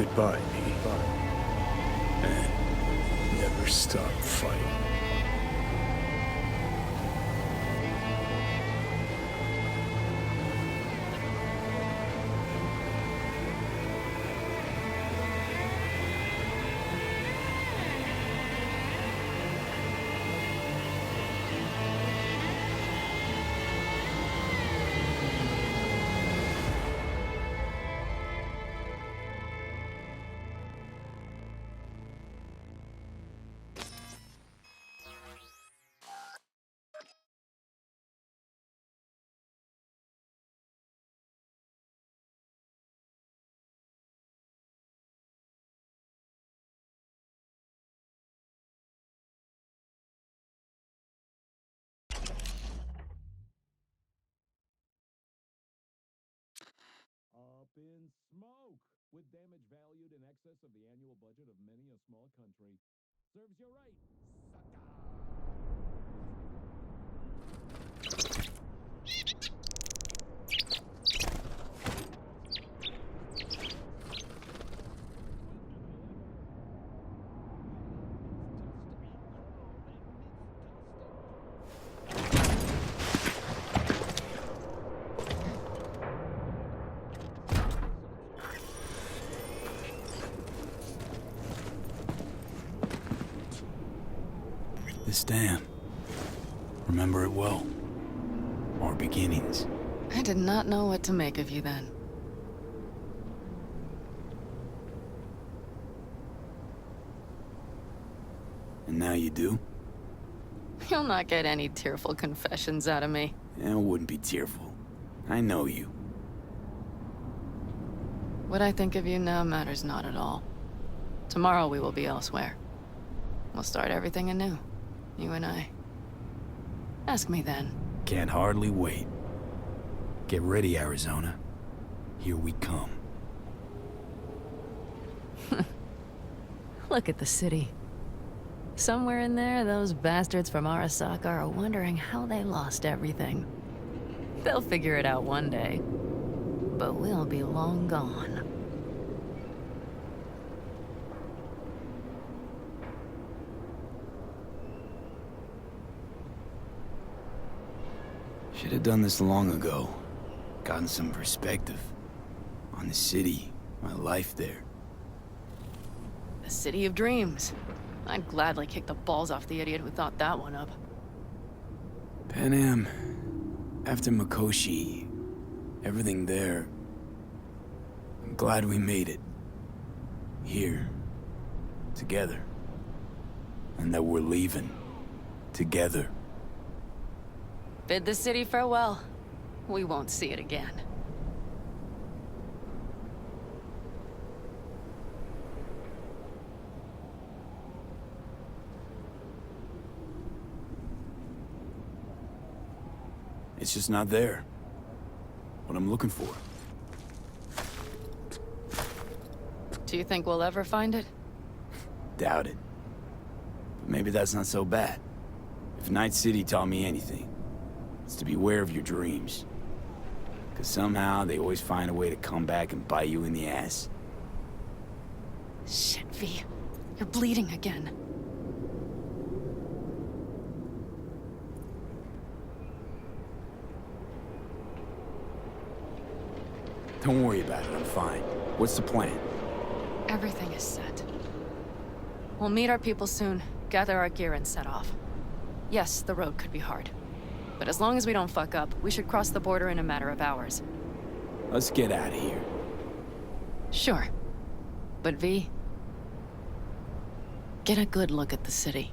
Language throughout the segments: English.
goodbye, V. And never stop fighting. Up in smoke! With damage valued in excess of the annual budget of many a small country. Serves you right, This dam. Remember it well. Our beginnings. I did not know what to make of you then. And now you do? You'll not get any tearful confessions out of me. It wouldn't be tearful. I know you. What I think of you now matters not at all. Tomorrow we will be elsewhere. We'll start everything anew. You and I. Ask me then. Can't hardly wait. Get ready, Arizona. Here we come. Look at the city. Somewhere in there, those bastards from Arasaka are wondering how they lost everything. They'll figure it out one day. But we'll be long gone. Should have done this long ago. Gotten some perspective. On the city, my life there. The city of dreams. I'd gladly kick the balls off the idiot who thought that one up. Pan after Mikoshi, everything there. I'm glad we made it. Here. Together. And that we're leaving. Together. Bid the city farewell. We won't see it again. It's just not there. What I'm looking for. Do you think we'll ever find it? Doubt it. But maybe that's not so bad. If Night City taught me anything, it's to beware of your dreams. Because somehow they always find a way to come back and bite you in the ass. Shit, V. You're bleeding again. Don't worry about it, I'm fine. What's the plan? Everything is set. We'll meet our people soon, gather our gear and set off. Yes, the road could be hard. But as long as we don't fuck up, we should cross the border in a matter of hours. Let's get out of here. Sure. But V... get a good look at the city.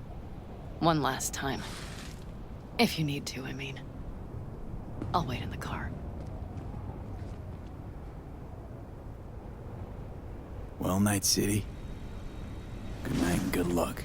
One last time. If you need to, I mean. I'll wait in the car. Well, Night City. Good night and good luck.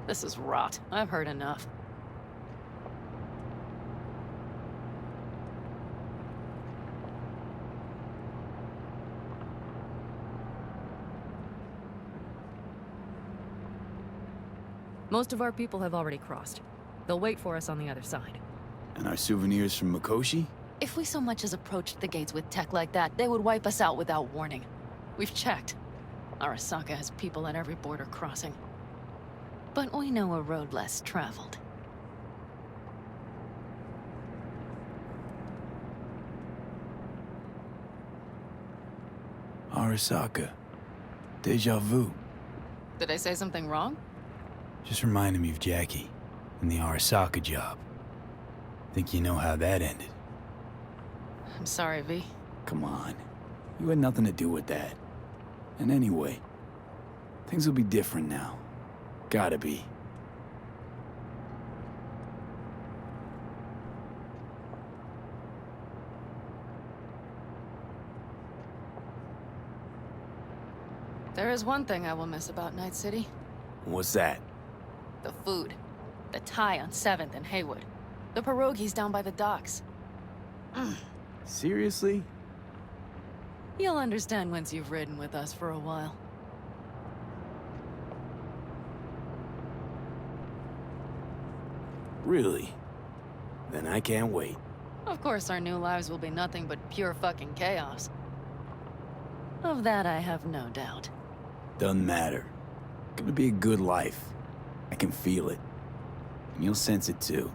This is rot. I've heard enough. Most of our people have already crossed. They'll wait for us on the other side. And our souvenirs from Mikoshi? If we so much as approached the gates with tech like that, they would wipe us out without warning. We've checked. Arasaka has people at every border crossing. But we know a road less traveled. Arasaka. Deja vu. Did I say something wrong? Just reminded me of Jackie and the Arasaka job. Think you know how that ended? I'm sorry, V. Come on. You had nothing to do with that. And anyway, things will be different now. Gotta be. There is one thing I will miss about Night City. What's that? The food. The Thai on 7th and Haywood. The pierogies down by the docks. Seriously? You'll understand once you've ridden with us for a while. Really? Then I can't wait. Of course, our new lives will be nothing but pure fucking chaos. Of that, I have no doubt. Doesn't matter. Gonna be a good life. I can feel it. And you'll sense it too.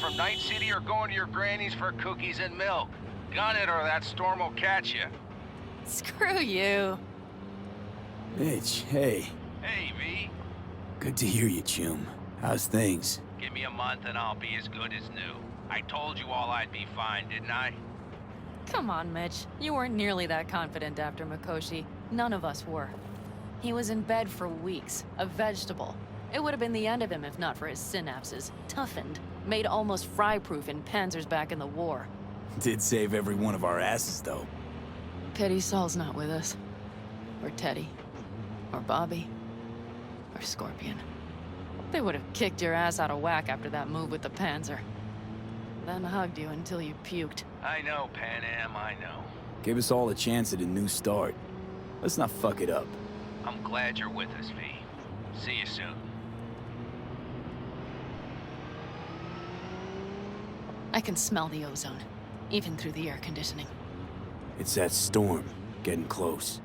From Night City or going to your granny's for cookies and milk? Gun it or that storm will catch you. Screw you. Mitch, hey. Hey, V. Good to hear you, chum. How's things? Give me a month and I'll be as good as new. I told you all I'd be fine, didn't I? Come on, Mitch. You weren't nearly that confident after Mikoshi. None of us were. He was in bed for weeks, a vegetable. It would have been the end of him if not for his synapses. Toughened. Made almost fry-proof in panzers back in the war. Did save every one of our asses, though. Pity Saul's not with us. Or Teddy. Or Bobby. Or Scorpion. They would have kicked your ass out of whack after that move with the panzer. Then hugged you until you puked. I know, Pan Am, I know. Gave us all a chance at a new start. Let's not fuck it up. I'm glad you're with us, V. See you soon. I can smell the ozone, even through the air conditioning. It's that storm, getting close.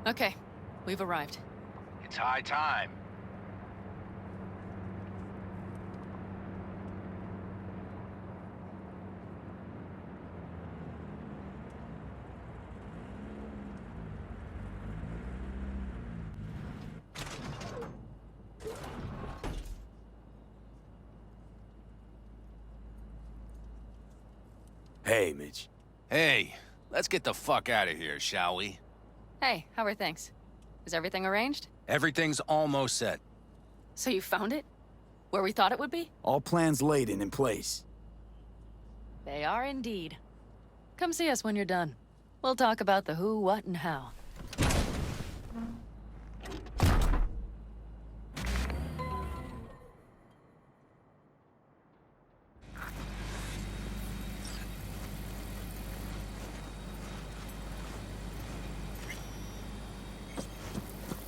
Okay, we've arrived. It's high time. Hey, Mitch. Hey, let's get the fuck out of here, shall we? Hey, how are things? Is everything arranged? Everything's almost set. So you found it? Where we thought it would be? All plans laid and in place. They are indeed. Come see us when you're done. We'll talk about the who, what, and how.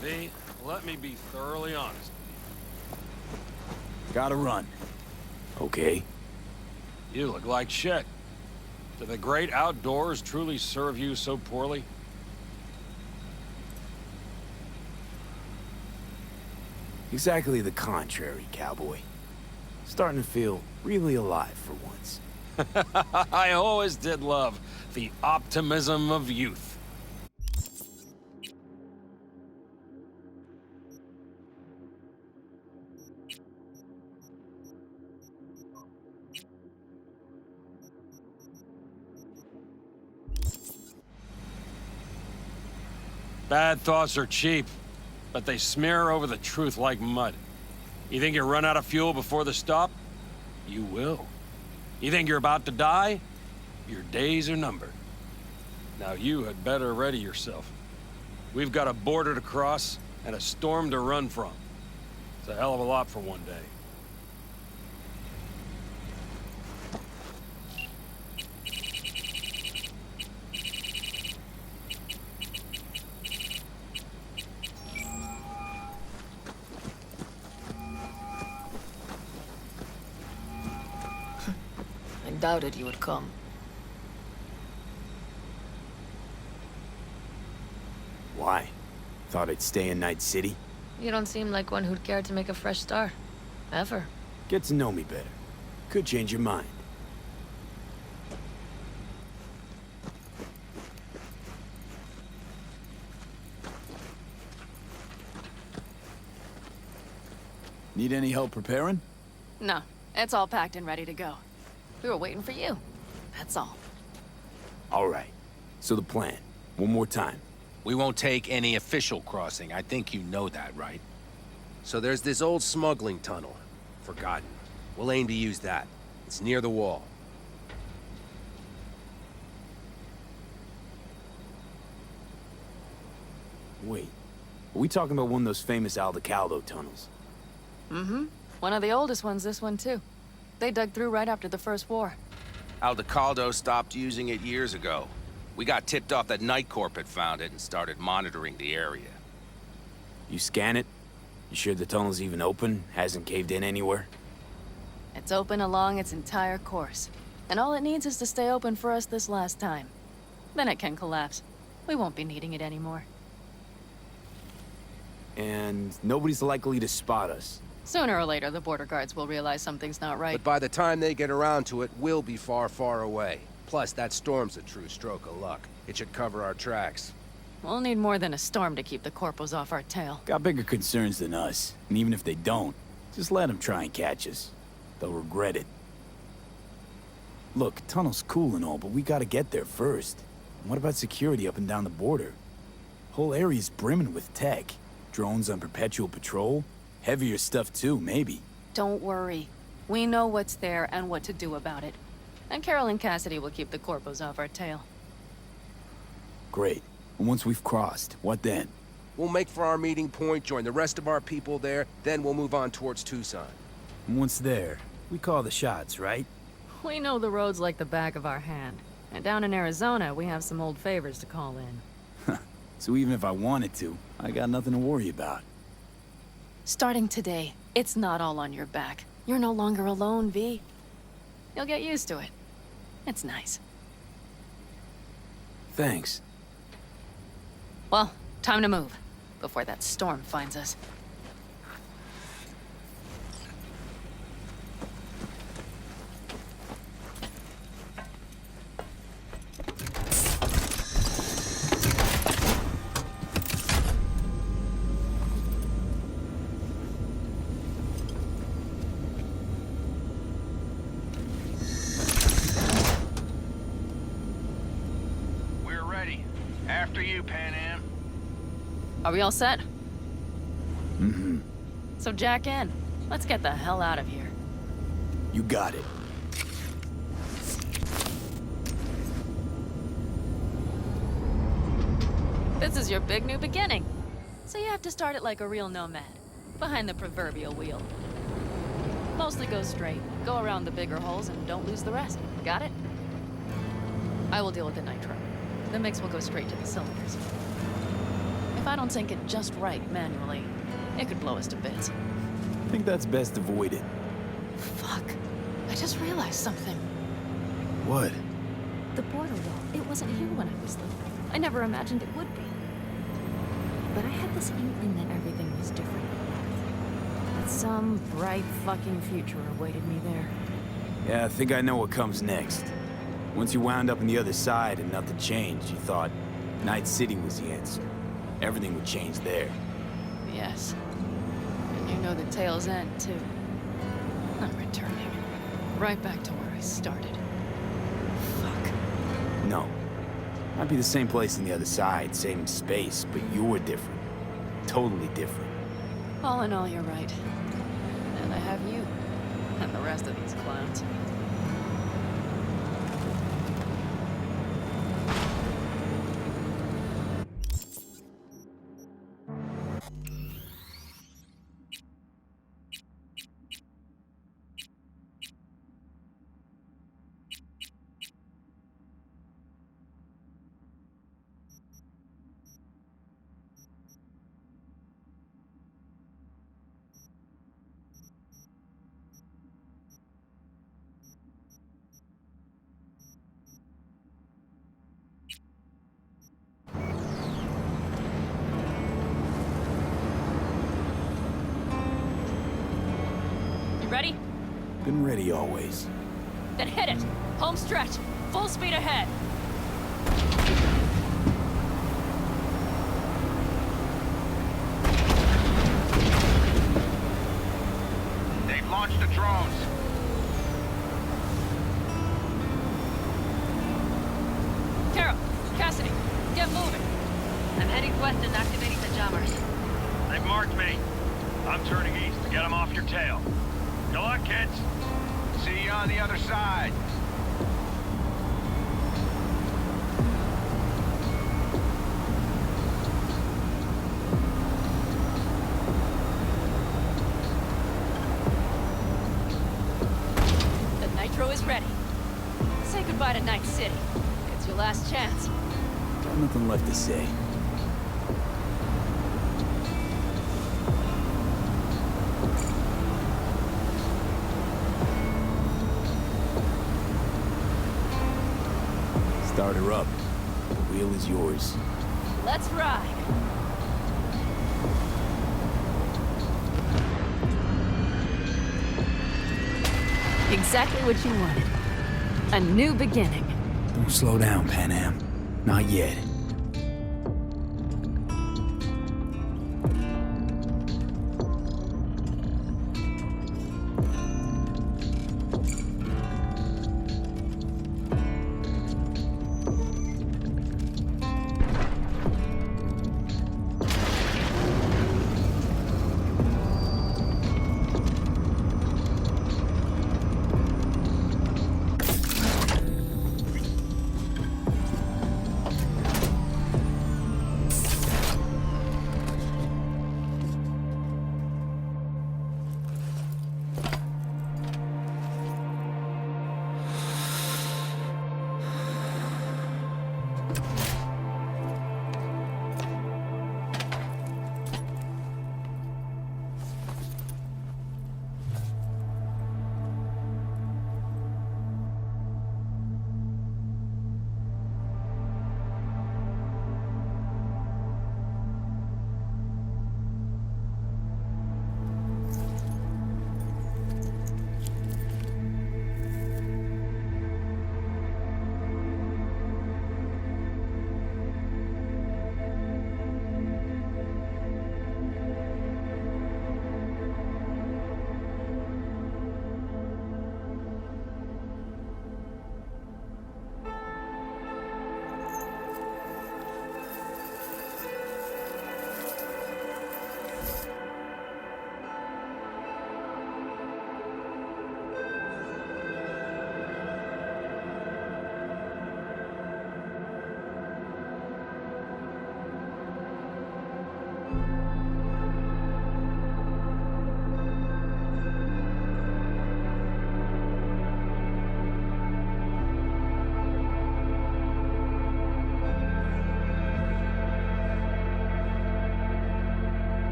V, let me be thoroughly honest. Gotta run. Okay. You look like shit. Do the great outdoors truly serve you so poorly? Exactly the contrary, cowboy. Starting to feel really alive for once. I always did love the optimism of youth. Bad thoughts are cheap, but they smear over the truth like mud. You think you run out of fuel before the stop? You will. You think you're about to die? Your days are numbered. Now you had better ready yourself. We've got a border to cross and a storm to run from. It's a hell of a lot for one day. I doubted you would come. Why? Thought I'd stay in Night City? You don't seem like one who'd care to make a fresh start. Ever. Get to know me better. Could change your mind. Need any help preparing? No, it's all packed and ready to go. We were waiting for you. That's all. All right. So the plan. One more time. We won't take any official crossing. I think you know that, right? So there's this old smuggling tunnel. Forgotten. We'll aim to use that. It's near the wall. Wait. Are we talking about one of those famous Aldecaldo tunnels? Mm-hmm. One of the oldest ones, this one too. They dug through right after the First War. Aldecaldo stopped using it years ago. We got tipped off that Night Corp had found it and started monitoring the area. You scan it? You sure the tunnel's even open? Hasn't caved in anywhere? It's open along its entire course. And all it needs is to stay open for us this last time. Then it can collapse. We won't be needing it anymore. And nobody's likely to spot us. Sooner or later, the border guards will realize something's not right. But by the time they get around to it, we'll be far, far away. Plus, that storm's a true stroke of luck. It should cover our tracks. We'll need more than a storm to keep the corpos off our tail. Got bigger concerns than us. And even if they don't, just let them try and catch us. They'll regret it. Look, tunnel's cool and all, but we gotta get there first. And what about security up and down the border? Whole area's brimming with tech. Drones on perpetual patrol. Heavier stuff too, maybe. Don't worry. We know what's there and what to do about it. And Carol and Cassidy will keep the corpos off our tail. Great. And once we've crossed, what then? We'll make for our meeting point, join the rest of our people there, then we'll move on towards Tucson. And once there, we call the shots, right? We know the roads like the back of our hand. And down in Arizona, we have some old favors to call in. So even if I wanted to, I got nothing to worry about. Starting today, it's not all on your back. You're no longer alone, V. You'll get used to it. It's nice. Thanks. Well, time to move, before that storm finds us. We're ready. After you, Pan Am. Are we all set? Mm-hmm. So jack in. Let's get the hell out of here. You got it. This is your big new beginning. So you have to start it like a real nomad, behind the proverbial wheel. Mostly go straight, go around the bigger holes, and don't lose the rest. Got it? I will deal with the nitro. The mix will go straight to the cylinders. If I don't sync it just right manually, it could blow us to bits. I think that's best avoided. Fuck. I just realized something. What? The border wall, it wasn't here when I was little. I never imagined it would be. But I had this inkling that everything was different. Some bright fucking future awaited me there. Yeah, I think I know what comes next. Once you wound up on the other side and nothing changed, you thought Night City was the answer. Everything would change there. Yes. And you know the tale's end, too. I'm returning. Right back to where I started. Fuck. No. Might be the same place on the other side, same space, but you're different. Totally different. All in all, you're right. And I have you. And the rest of these clowns. Ready? Been ready always. Then hit it! Home stretch! Full speed ahead! They've launched the drones. Carol! Cassidy! Get moving! I'm heading west and activating the jammers. They've marked me. I'm turning east to get them off your tail. Good luck, kids. See you on the other side. The nitro is ready. Say goodbye to Night City. It's your last chance. Got nothing left to say. Start her up. The wheel is yours. Let's ride! Exactly what you wanted. A new beginning. Don't slow down, Pan Am. Not yet.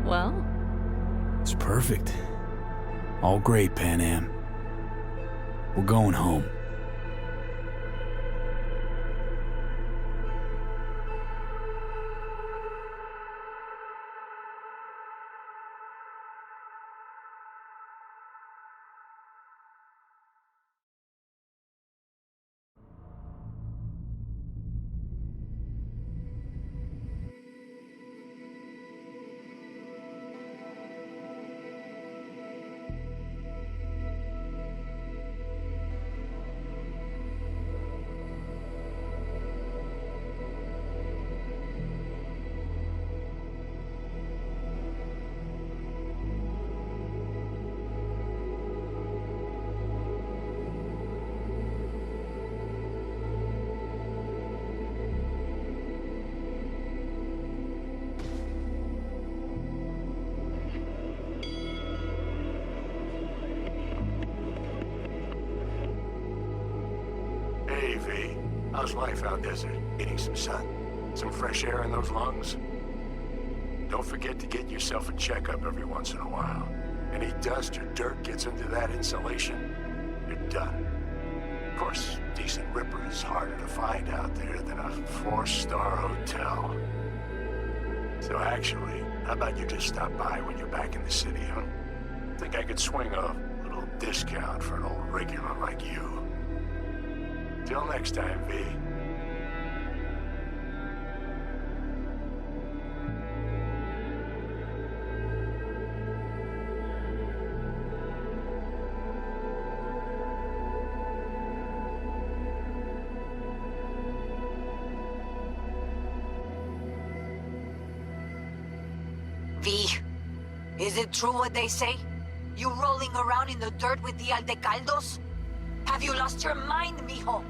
Well? It's perfect. All great, Pan Am. We're going home. How's life out desert? Getting some sun? Some fresh air in those lungs? Don't forget to get yourself a checkup every once in a while. Any dust or dirt gets into that insulation, you're done. Of course, decent ripper is harder to find out there than a 4-star hotel. So actually, how about you just stop by when you're back in the city, huh? Think I could swing a little discount for an old regular like you. Till next time, V. V, is it true what they say? You rolling around in the dirt with the Aldecaldos? Have you lost your mind, mijo?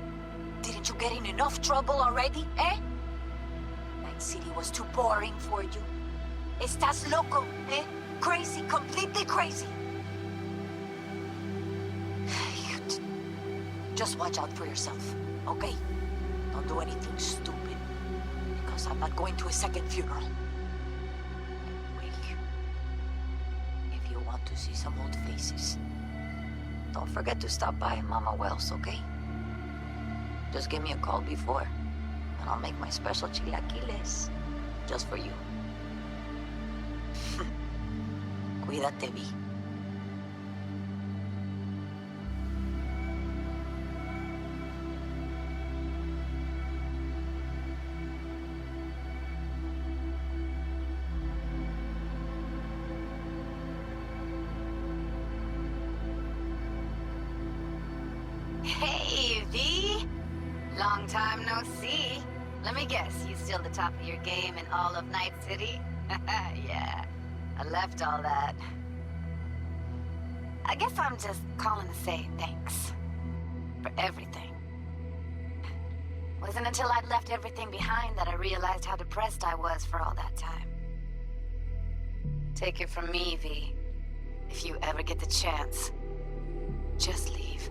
Didn't you get in enough trouble already, eh? Night City was too boring for you. Estás loco, eh? Crazy, completely crazy. Just watch out for yourself, okay? Don't do anything stupid, because I'm not going to a second funeral. If you want to see some old faces, don't forget to stop by Mama Wells, okay? Just give me a call before, and I'll make my special chilaquiles just for you. Cuídate, Vi. Hey, V! Long time no see. Let me guess, you still the top of your game in all of Night City? Yeah, I left all that. I guess I'm just calling to say thanks. For everything. Wasn't until I'd left everything behind that I realized how depressed I was for all that time. Take it from me, V. If you ever get the chance, just leave.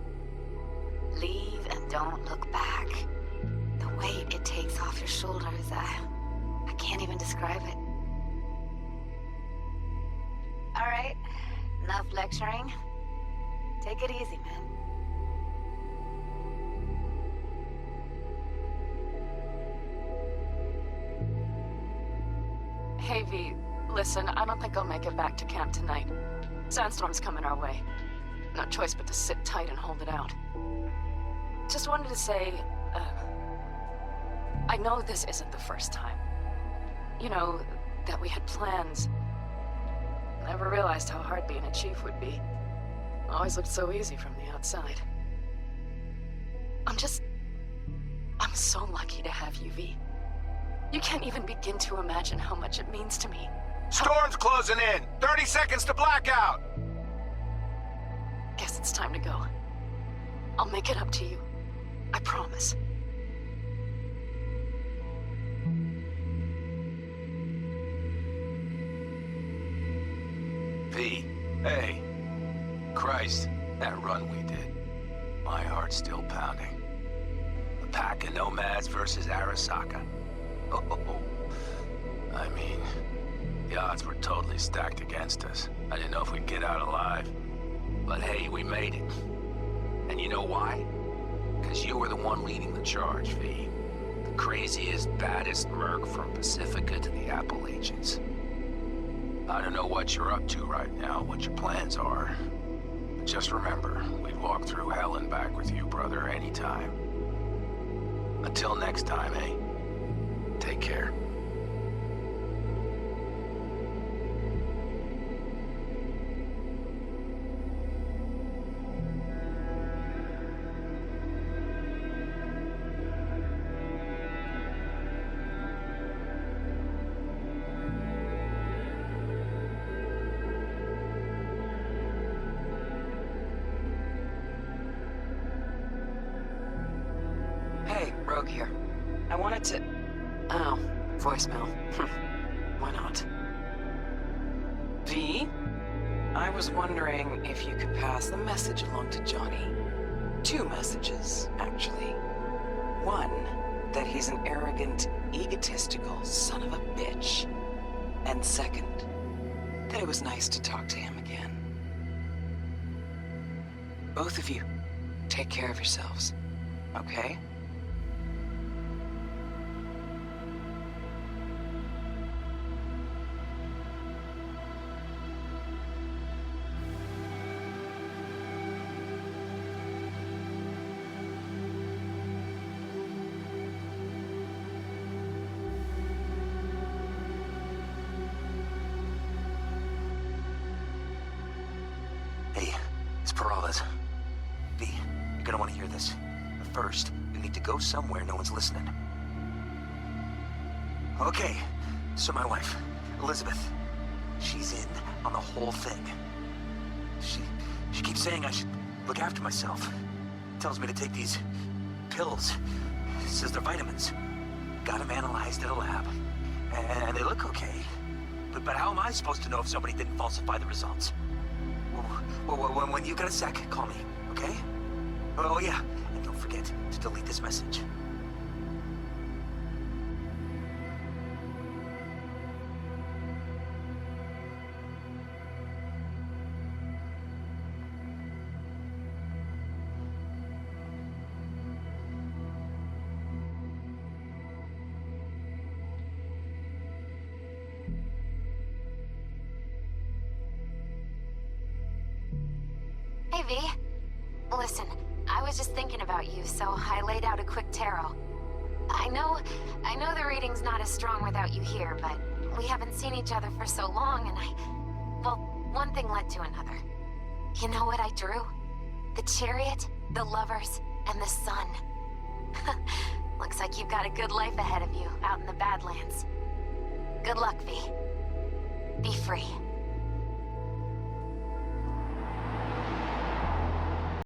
Leave and don't look back. The weight it takes off your shoulders, I can't even describe it. All right, enough lecturing. Take it easy, man. Hey, V, listen, I don't think I'll make it back to camp tonight. Sandstorm's coming our way. No choice but to sit tight and hold it out. Just wanted to say, I know this isn't the first time. You know, that we had plans. Never realized how hard being a chief would be. Always looked so easy from the outside. I'm so lucky to have you, V. You can't even begin to imagine how much it means to me. Storm's closing in! 30 seconds to blackout! Guess it's time to go. I'll make it up to you. I promise. V, hey. Christ, that run we did. My heart's still pounding. A pack of nomads versus Arasaka. Oh, I mean, the odds were totally stacked against us. I didn't know if we'd get out alive. But hey, we made it. And you know why? Because you were the one leading the charge, V. The craziest, baddest merc from Pacifica to the Appalachians. I don't know what you're up to right now, what your plans are. But just remember, we'd walk through hell and back with you, brother, anytime. Until next time, eh? Take care. Hey, Rogue here. I wanted to... Oh, voicemail. Why not? V? I was wondering if you could pass the message along to Johnny. 2 messages, actually. One, that he's an arrogant, egotistical son of a bitch. And second, that it was nice to talk to him again. Both of you, take care of yourselves, okay? Hey, it's Peralez. V, you're gonna want to hear this. But first, you need to go somewhere no one's listening. Okay, so my wife, Elizabeth, she's in on the whole thing. She keeps saying I should look after myself. Tells me to take these pills. Says they're vitamins. Got them analyzed at a lab. And they look okay. But how am I supposed to know if somebody didn't falsify the results? When you got a sec, call me, okay? Oh yeah, and don't forget to delete this message. Hey, V. Listen, I was just thinking about you, so I laid out a quick tarot. I know the reading's not as strong without you here, but we haven't seen each other for so long, and well, one thing led to another. You know what I drew? The chariot, the lovers, and the sun. Looks like you've got a good life ahead of you, out in the Badlands. Good luck, V. Be free.